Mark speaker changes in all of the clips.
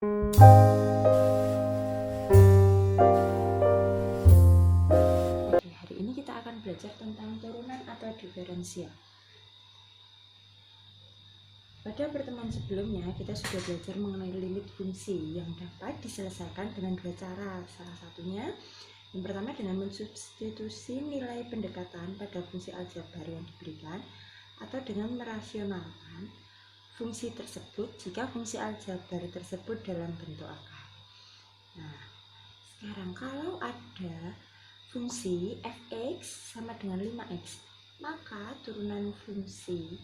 Speaker 1: Oke, hari ini kita akan belajar tentang turunan atau diferensial. Pada pertemuan sebelumnya, kita sudah belajar mengenai limit fungsi yang dapat diselesaikan dengan dua cara. Salah satunya, yang pertama dengan mensubstitusi nilai pendekatan pada fungsi aljabar yang diberikan, atau dengan merasionalkan fungsi tersebut jika fungsi aljabar tersebut dalam bentuk akar. Nah, sekarang kalau ada fungsi f(x) sama dengan 5x, maka turunan fungsi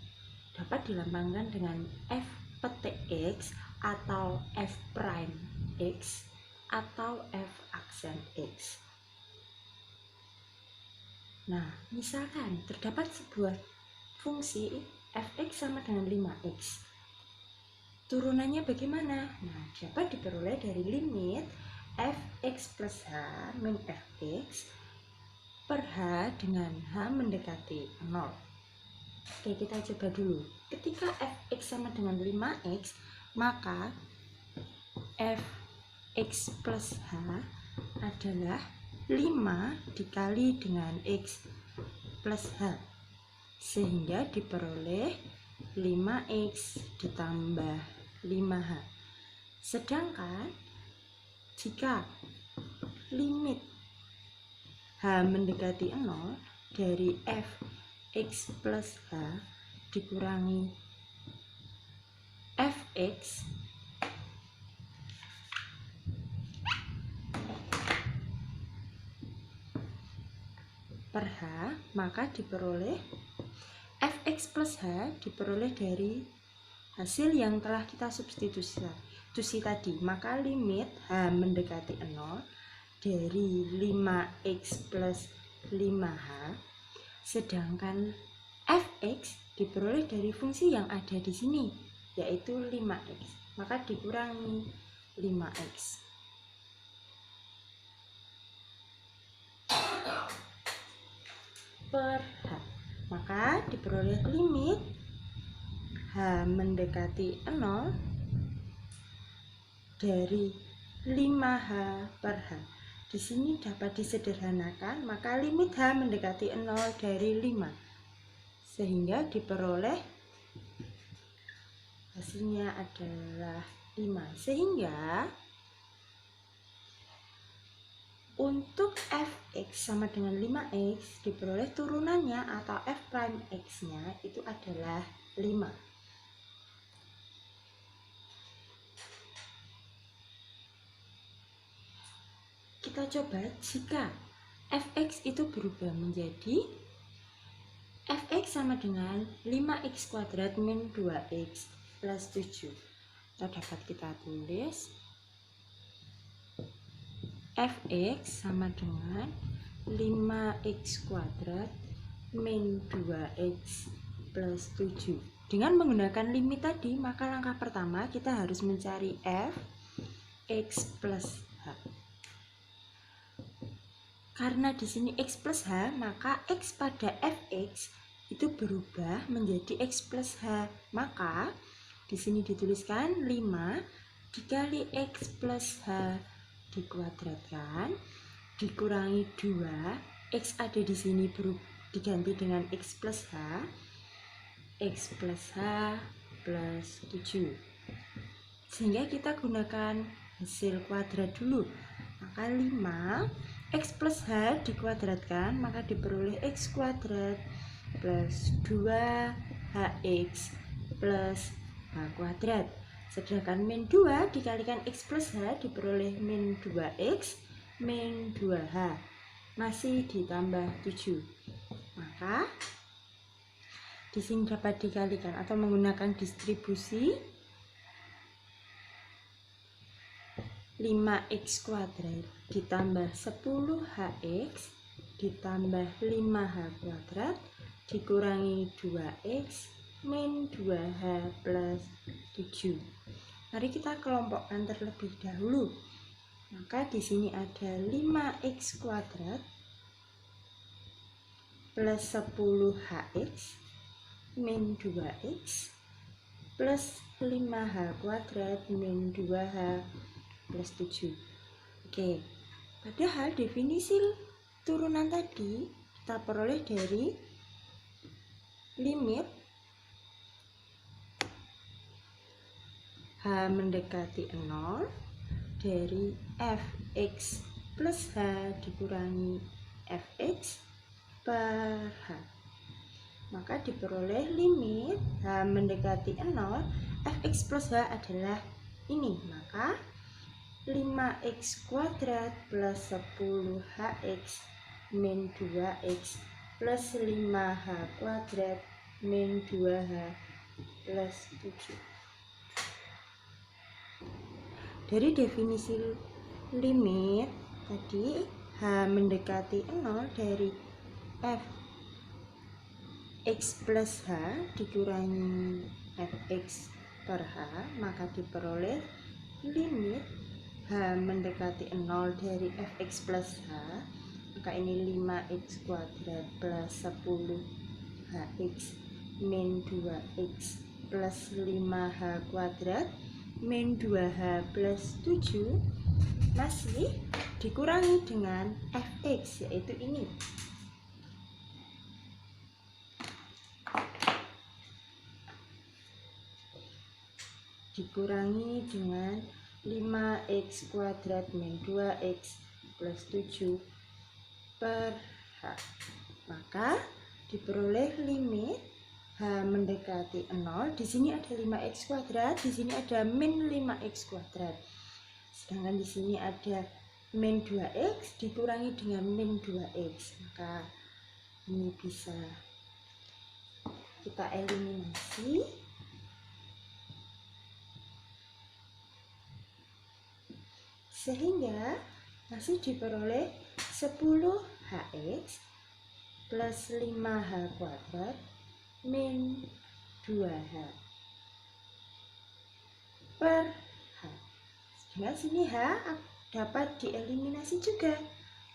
Speaker 1: dapat dilambangkan dengan f petik x atau f prime x atau f aksen x. Nah, misalkan terdapat sebuah fungsi f(x) sama dengan 5x. Turunannya bagaimana? Nah, dapat diperoleh dari limit f(x plus h min f(x) per h dengan h mendekati 0. Oke, kita coba dulu. Ketika f(x) sama dengan 5x, maka f(x plus h adalah 5 dikali dengan x plus h, sehingga diperoleh 5x ditambah 5h. Sedangkan jika limit h mendekati 0 dari f(x plus h dikurangi f(x) per h, maka diperoleh f(x plus h diperoleh dari hasil yang telah kita substitusi tadi. Maka limit h mendekati 0 dari 5x plus 5h, sedangkan f(x) diperoleh dari fungsi yang ada di sini, yaitu 5x, maka dikurangi 5x. Per h, maka diperoleh limit h mendekati 0 dari 5h per h. Di sini dapat disederhanakan, maka limit h mendekati 0 dari 5, sehingga diperoleh hasilnya adalah 5. Sehingga untuk f(x) sama dengan 5x diperoleh turunannya atau f prime x-nya itu adalah 5. Kita coba jika f(x) itu berubah menjadi f(x) sama dengan 5x kuadrat min 2x plus 7. Dapat kita tulis f(x) sama dengan 5x kuadrat min 2x plus 7. Dengan menggunakan limit tadi, maka langkah pertama kita harus mencari f(x plus h). Karena di sini x plus h, maka x pada fx itu berubah menjadi x plus h. Maka di sini dituliskan 5 dikali x plus h dikuadratkan dikurangi 2, x ada di sini diganti dengan x plus h plus 7. Sehingga kita gunakan hasil kuadrat dulu. Maka 5 x plus h dikuadratkan, maka diperoleh x kuadrat plus 2hx plus h kuadrat. Sedangkan min 2 dikalikan x plus h diperoleh min 2x min 2h, masih ditambah 7. Maka di sini dapat dikalikan atau menggunakan distribusi 5x kuadrat ditambah 10hx ditambah 5h kuadrat dikurangi 2x min 2h plus 7. Mari kita kelompokkan terlebih dahulu. Maka di sini ada 5x kuadrat plus 10hx min 2x plus 5h kuadrat min 2h plus 7. Oke, padahal definisi turunan tadi kita peroleh dari limit h mendekati 0 dari fx plus h dikurangi fx per h. Maka diperoleh limit h mendekati 0 fx plus h adalah ini. Maka 5x kuadrat plus 10hx min 2x plus 5h kuadrat min 2h plus 7. Dari definisi limit tadi h mendekati 0 dari f x plus h dikurangi fx per h, maka diperoleh limit h mendekati 0 dari fx plus h, maka ini 5x kuadrat plus 10hx min 2x plus 5h kuadrat min 2h plus 7 masih dikurangi dengan fx, yaitu ini. Dikurangi dengan 5x kuadrat min 2x plus 7 per h. Maka diperoleh limit h mendekati 0. Di sini ada 5x kuadrat, di sini ada min 5x kuadrat. Sedangkan di sini ada min 2x dikurangi dengan min 2x. Maka ini bisa kita eliminasi. Sehingga masih diperoleh 10hx plus 5h kuadrat min 2h per h. Dengan sini h dapat dieliminasi juga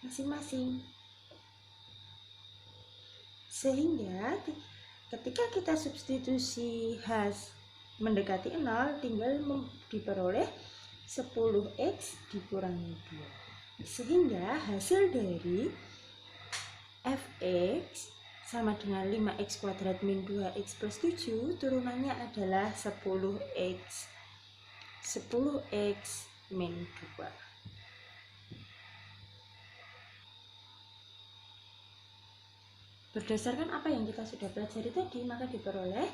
Speaker 1: masing-masing. Sehingga ketika kita substitusi h mendekati 0, tinggal diperoleh 10x dikurangi 2. Sehingga hasil dari fx sama dengan 5x kuadrat min 2x plus 7, turunannya adalah 10x min 2. Berdasarkan apa yang kita sudah pelajari tadi, maka diperoleh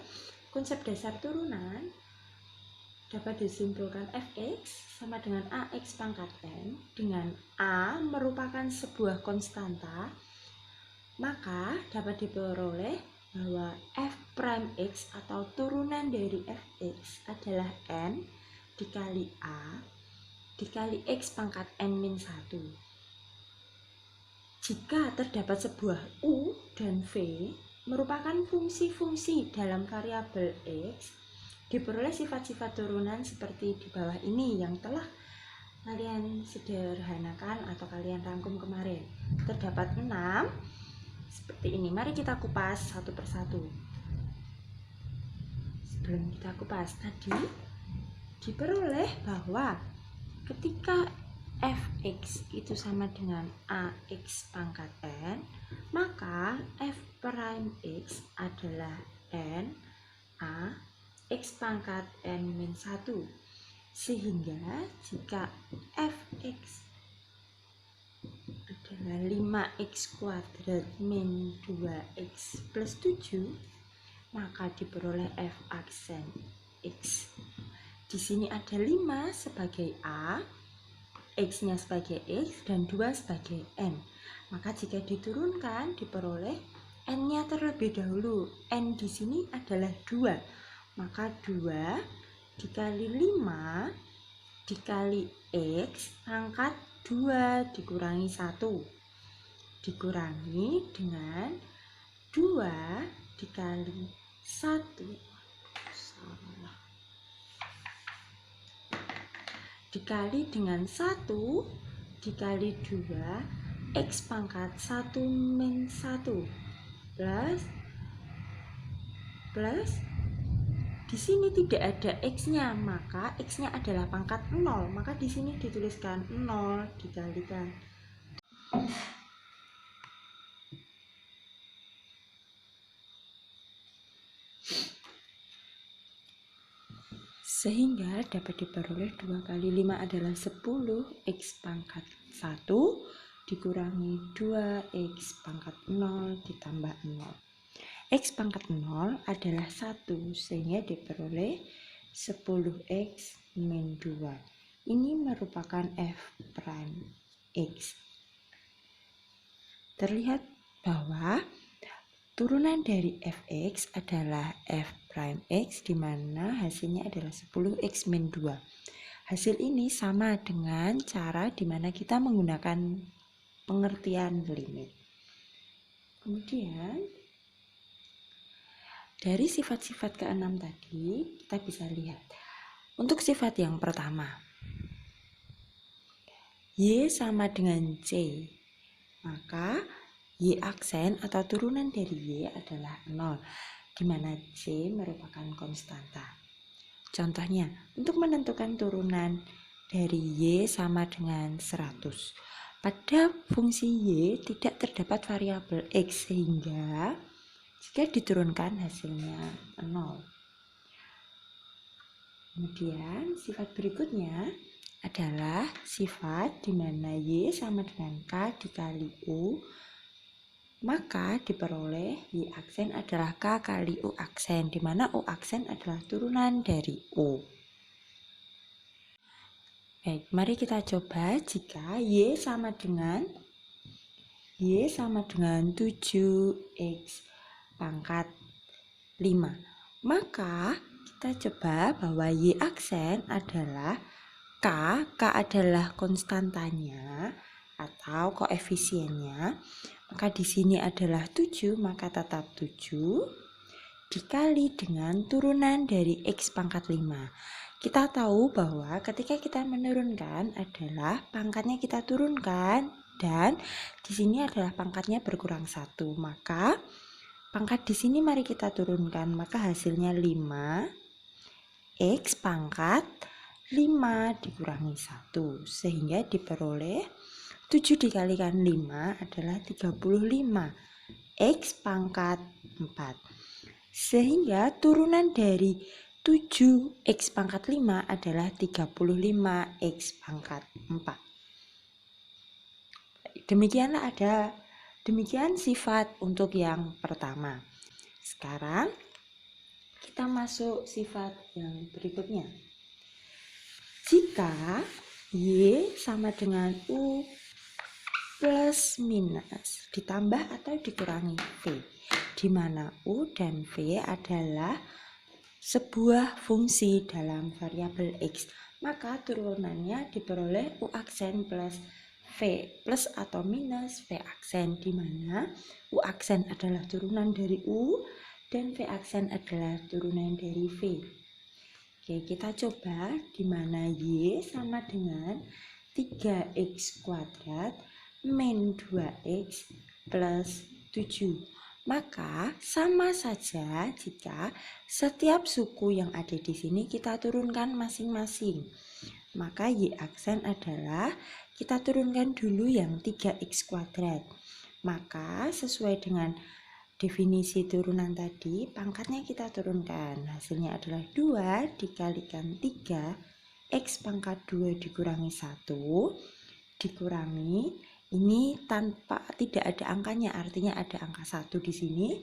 Speaker 1: konsep dasar turunan dapat disimpulkan fx sama dengan ax pangkat n, dengan a merupakan sebuah konstanta, maka dapat diperoleh bahwa f prime x atau turunan dari fx adalah n dikali a dikali x pangkat n min 1. Jika terdapat sebuah u dan v merupakan fungsi-fungsi dalam variabel x, diperoleh sifat-sifat turunan seperti di bawah ini yang telah kalian sederhanakan atau kalian rangkum kemarin. Terdapat 6 seperti ini. Mari kita kupas satu persatu. Sebelum kita kupas tadi, diperoleh bahwa ketika fx itu sama dengan ax pangkat n, maka f prime x adalah n a x pangkat n min 1. Sehingga jika fx adalah 5x kuadrat min 2x plus 7, maka diperoleh f aksen x. Di sini ada 5 sebagai a, x-nya sebagai x, dan 2 sebagai n. Maka jika diturunkan diperoleh n-nya terlebih dahulu. N di sini adalah 2. Maka 2 dikali 5 dikali x pangkat 2 dikurangi 1 dikurangi dengan 2 dikali 1 dikali dengan 1 dikali 2 x pangkat 1 min 1 plus di sini tidak ada X-nya, maka X-nya adalah pangkat 0. Maka di sini dituliskan 0 dikalikan. Sehingga dapat diperoleh 2 kali 5 adalah 10, X pangkat 1 dikurangi 2X pangkat 0 ditambah 0. X pangkat 0 adalah 1, sehingga diperoleh 10X min 2. Ini merupakan f prime X. Terlihat bahwa turunan dari fx adalah f prime x, di mana hasilnya adalah 10x min 2. Hasil ini sama dengan cara di mana kita menggunakan pengertian limit. Kemudian dari sifat-sifat ke-6 tadi kita bisa lihat. Untuk sifat yang pertama, Y sama dengan C, maka Y aksen atau turunan dari Y adalah 0, di mana C merupakan konstanta. Contohnya, untuk menentukan turunan dari Y sama dengan 100, pada fungsi Y tidak terdapat variabel X, sehingga jika diturunkan hasilnya 0. Kemudian sifat berikutnya adalah sifat di mana Y sama dengan K dikali U, maka diperoleh Y aksen adalah K kali U aksen, di mana U aksen adalah turunan dari U. Baik, mari kita coba jika Y sama dengan 7X pangkat 5. Maka kita coba bahwa Y aksen adalah K adalah konstantanya atau koefisiennya. Maka di sini adalah 7, maka tetap 7 dikali dengan turunan dari X pangkat 5. Kita tahu bahwa ketika kita menurunkan adalah pangkatnya kita turunkan, dan di sini adalah pangkatnya berkurang 1. Maka pangkat di sini mari kita turunkan, maka hasilnya 5 X pangkat 5 dikurangi 1, sehingga diperoleh 7 dikalikan 5 adalah 35 X pangkat 4, sehingga turunan dari 7X pangkat 5 adalah 35 X pangkat 4. Demikian sifat untuk yang pertama. Sekarang kita masuk sifat yang berikutnya. Jika Y sama dengan U plus minus ditambah atau dikurangi V, di mana U dan V adalah sebuah fungsi dalam variabel X, maka turunannya diperoleh U aksen plus V plus atau minus V aksen, di mana U aksen adalah turunan dari U dan V aksen adalah turunan dari V. Oke, kita coba di mana Y sama dengan 3X kuadrat min 2X plus 7. Maka sama saja jika setiap suku yang ada di sini kita turunkan masing-masing. Maka Y aksen adalah kita turunkan dulu yang 3X kuadrat. Maka sesuai dengan definisi turunan tadi, pangkatnya kita turunkan. Hasilnya adalah 2 dikalikan 3X pangkat 2 dikurangi 1 dikurangi, ini tanpa tidak ada angkanya, artinya ada angka 1 di sini.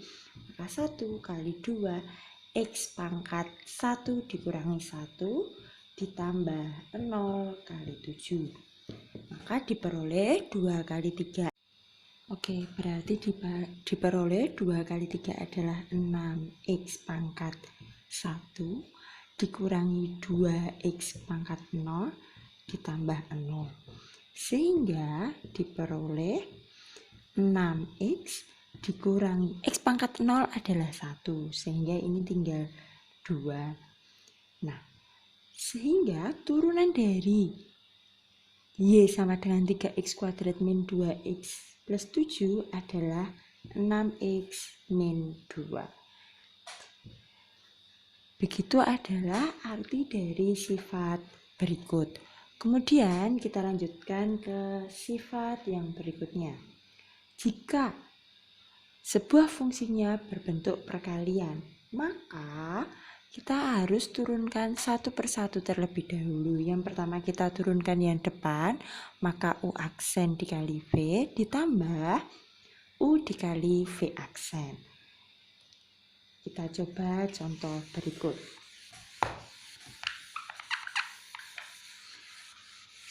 Speaker 1: Maka 1 kali 2 X pangkat 1 dikurangi 1 ditambah 0 kali 7. Maka diperoleh 2 kali 3. Oke, berarti diperoleh 2 kali 3 adalah 6X pangkat 1 dikurangi 2X pangkat 0 ditambah 0. Sehingga diperoleh 6X dikurangi X pangkat 0 adalah 1, sehingga ini tinggal 2. Nah, sehingga turunan dari Y sama dengan 3X kuadrat min 2X plus 7 adalah 6X min 2. Begitu adalah arti dari sifat berikut. Kemudian kita lanjutkan ke sifat yang berikutnya. Jika sebuah fungsinya berbentuk perkalian, maka kita harus turunkan satu persatu terlebih dahulu. Yang pertama kita turunkan yang depan, maka U aksen dikali V ditambah U dikali V aksen. Kita coba contoh berikut.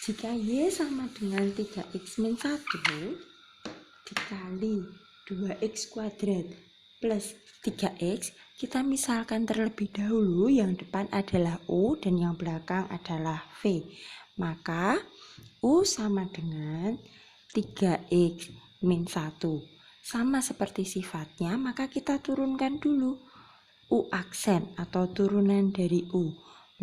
Speaker 1: Jika Y sama dengan 3X min 1 dikali 2X kuadrat plus 3X, kita misalkan terlebih dahulu yang depan adalah U dan yang belakang adalah V. Maka U sama dengan 3X min 1. Sama seperti sifatnya, maka kita turunkan dulu U aksen atau turunan dari U.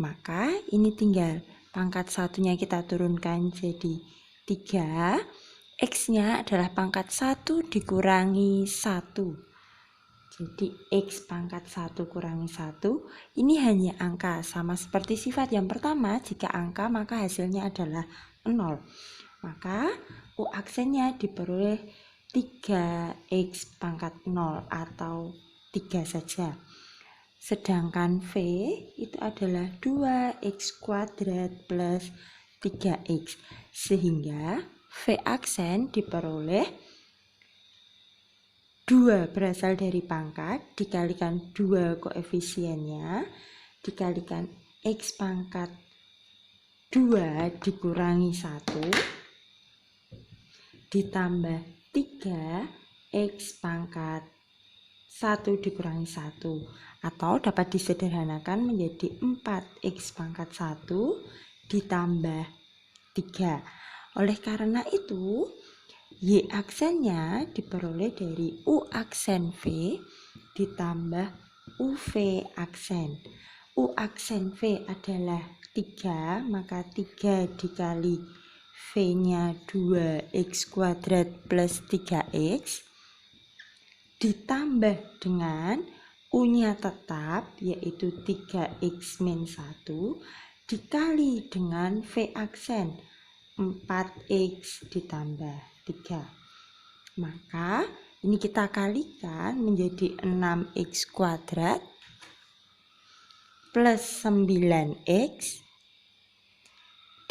Speaker 1: Maka ini tinggal pangkat satunya kita turunkan jadi 3. X-nya adalah pangkat 1 dikurangi 1. Jadi X pangkat 1 kurangi 1, ini hanya angka. Sama seperti sifat yang pertama, jika angka maka hasilnya adalah 0. Maka U aksennya diperoleh 3X pangkat 0 atau 3 saja. Sedangkan V itu adalah 2X kuadrat plus 3X. Sehingga V aksen diperoleh 2 berasal dari pangkat, dikalikan 2 koefisiennya, dikalikan X pangkat 2 dikurangi 1, ditambah 3X pangkat 1 dikurangi 1. Atau dapat disederhanakan menjadi 4X pangkat 1 ditambah 3. Oleh karena itu, Y aksennya diperoleh dari U aksen V ditambah UV aksen. U aksen V adalah 3, maka 3 dikali V-nya 2X kuadrat plus 3X ditambah dengan U-nya tetap yaitu 3X min 1 dikali dengan V aksen 4X ditambah 3. Maka ini kita kalikan menjadi 6X kuadrat plus 9X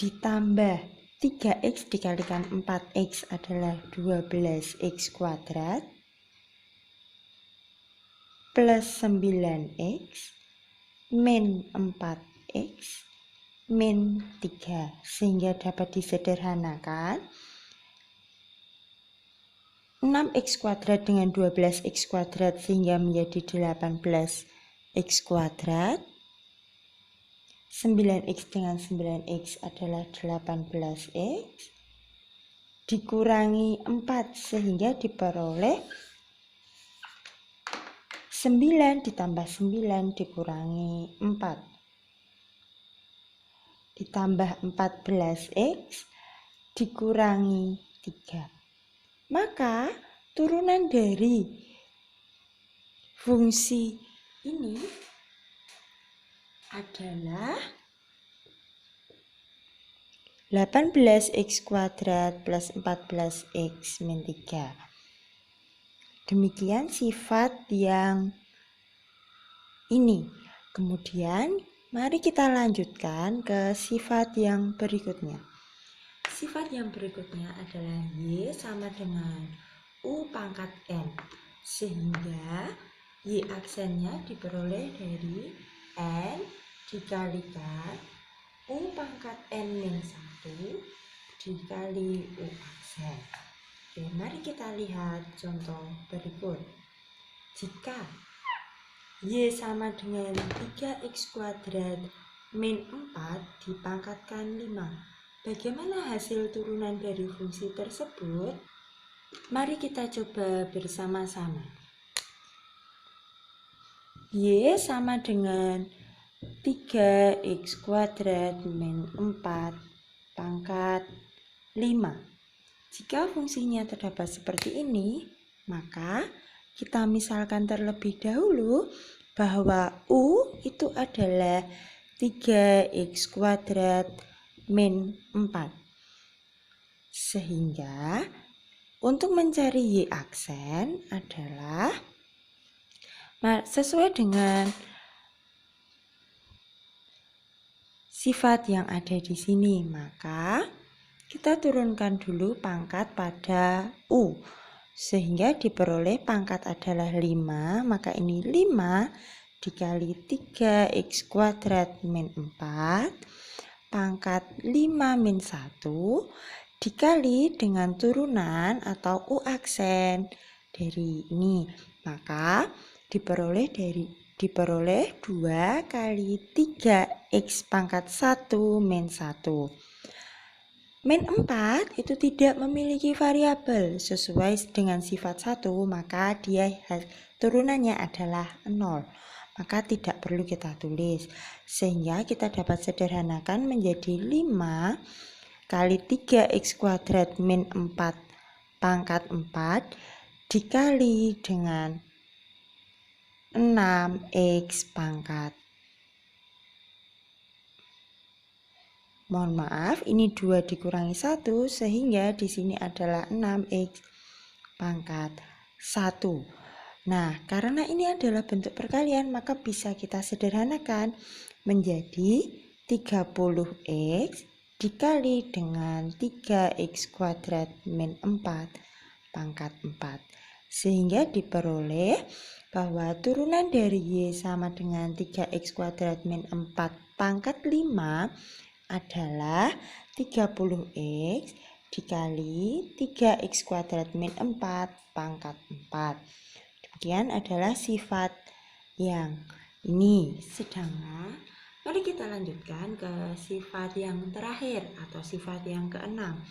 Speaker 1: ditambah 3X dikalikan 4X adalah 12X kuadrat plus 9X min 4X min 3. Sehingga dapat disederhanakan 6X kuadrat dengan 12X kuadrat sehingga menjadi 18X kuadrat. 9X dengan 9X adalah 18X. Dikurangi 4 sehingga diperoleh 9 ditambah 9 dikurangi 4. Ditambah 14X dikurangi 3. Maka turunan dari fungsi ini adalah 18X kuadrat plus 14X min 3. Demikian sifat yang ini. Kemudian mari kita lanjutkan ke sifat yang berikutnya. Sifat yang berikutnya adalah Y sama dengan U pangkat N. Sehingga Y aksennya diperoleh dari N dikalikan U pangkat N min 1 dikali U aksen. Oke, mari kita lihat contoh berikut. Jika Y sama dengan 3X kuadrat min 4 dipangkatkan 5. Bagaimana hasil turunan dari fungsi tersebut? Mari kita coba bersama-sama. Y sama dengan 3X kuadrat min 4 pangkat 5. Jika fungsinya terdapat seperti ini, maka kita misalkan terlebih dahulu bahwa U itu adalah 3x kuadrat min 4. Sehingga untuk mencari Y aksen adalah sesuai dengan sifat yang ada di sini, maka kita turunkan dulu pangkat pada U. Sehingga diperoleh pangkat adalah 5, maka ini 5 dikali 3x kuadrat min 4 pangkat 5 min 1 dikali dengan turunan atau U aksen dari ini, maka diperoleh 2 kali 3x pangkat 1 min 1. Min 4 itu tidak memiliki variabel sesuai dengan sifat 1, maka dia turunannya adalah 0. Maka tidak perlu kita tulis. Sehingga kita dapat sederhanakan menjadi 5 kali 3x kuadrat min 4 pangkat 4 dikali dengan 6x pangkat. Mohon maaf, ini 2 dikurangi 1 sehingga di sini adalah 6x pangkat 1. Nah, karena ini adalah bentuk perkalian, maka bisa kita sederhanakan menjadi 30x dikali dengan 3x kuadrat min 4 pangkat 4. Sehingga diperoleh bahwa turunan dari Y sama dengan 3x kuadrat min 4 pangkat 5 adalah 30x dikali 3x kuadrat min 4 pangkat 4. Demikian adalah sifat yang ini. Sedangkan mari kita lanjutkan ke sifat yang terakhir atau sifat yang keenam,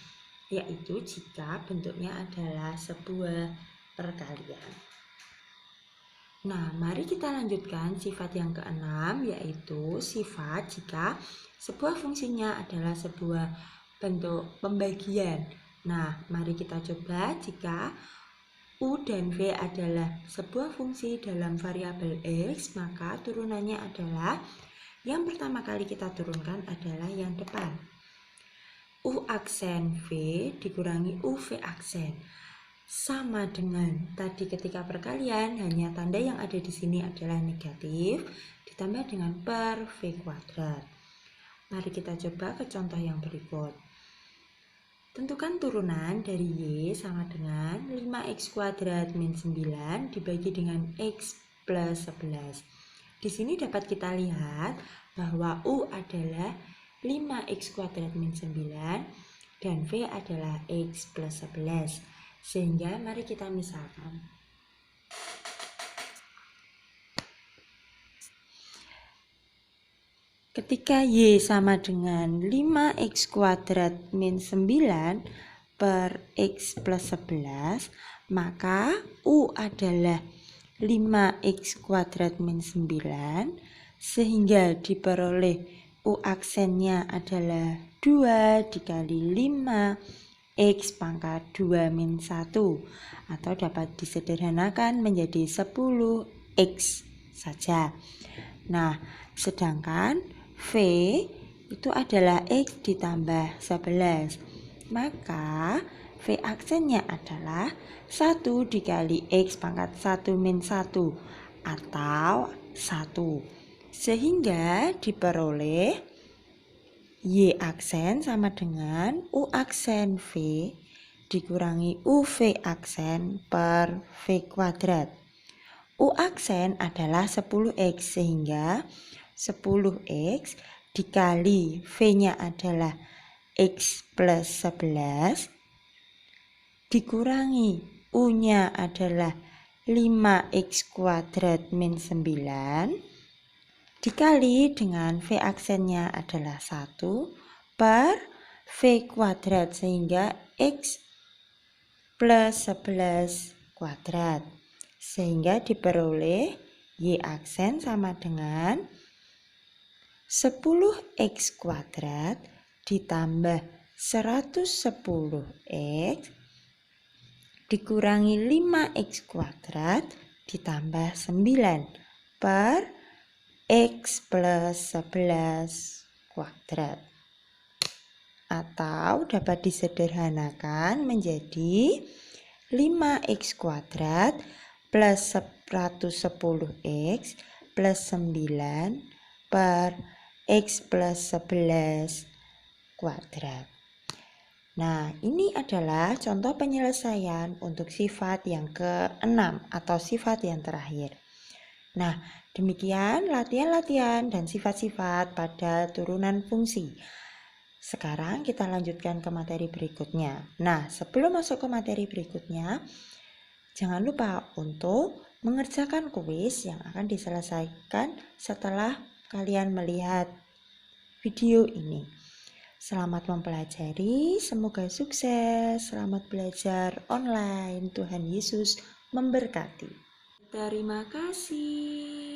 Speaker 1: yaitu jika bentuknya adalah sebuah perkalian. Nah, mari kita lanjutkan sifat yang keenam, yaitu sifat jika sebuah fungsinya adalah sebuah bentuk pembagian. Nah, mari kita coba jika U dan V adalah sebuah fungsi dalam variabel X, maka turunannya adalah yang pertama kali kita turunkan adalah yang depan. U aksen V dikurangi UV aksen. Sama dengan tadi ketika perkalian, hanya tanda yang ada di sini adalah negatif ditambah dengan per V kuadrat. Mari kita coba ke contoh yang berikut. Tentukan turunan dari Y sama dengan 5x kuadrat min 9 dibagi dengan x plus 11. Di sini dapat kita lihat bahwa U adalah 5x kuadrat min 9 dan V adalah x plus 11. Sehingga mari kita misalkan. Ketika Y sama dengan 5x kuadrat min 9 per x plus 11, maka U adalah 5x kuadrat min 9, sehingga diperoleh U aksennya adalah 2 dikali 5 X pangkat 2 min 1, atau dapat disederhanakan menjadi 10X saja. Nah, sedangkan V itu adalah X ditambah 11, maka V aksennya adalah 1 dikali X pangkat 1 min 1 atau 1, sehingga diperoleh Y aksen sama dengan U aksen V dikurangi UV aksen per V kuadrat. U aksen adalah 10X, sehingga 10X dikali V-nya adalah X plus 11 dikurangi U-nya adalah 5X kuadrat min 9 dikali dengan V aksennya adalah 1 per V kuadrat, sehingga X plus 11 kuadrat. Sehingga diperoleh Y aksen sama dengan 10X kuadrat ditambah 110X dikurangi 5X kuadrat ditambah 9 per X plus 11 kuadrat. Atau dapat disederhanakan menjadi 5X kuadrat plus 110X plus 9 per X plus 11 kuadrat. Nah, ini adalah contoh penyelesaian untuk sifat yang ke-6 atau sifat yang terakhir. Nah, demikian latihan-latihan dan sifat-sifat pada turunan fungsi. Sekarang kita lanjutkan ke materi berikutnya. Nah, sebelum masuk ke materi berikutnya, jangan lupa untuk mengerjakan kuis yang akan diselesaikan setelah kalian melihat video ini. Selamat mempelajari, semoga sukses. Selamat belajar online. Tuhan Yesus memberkati. Terima kasih.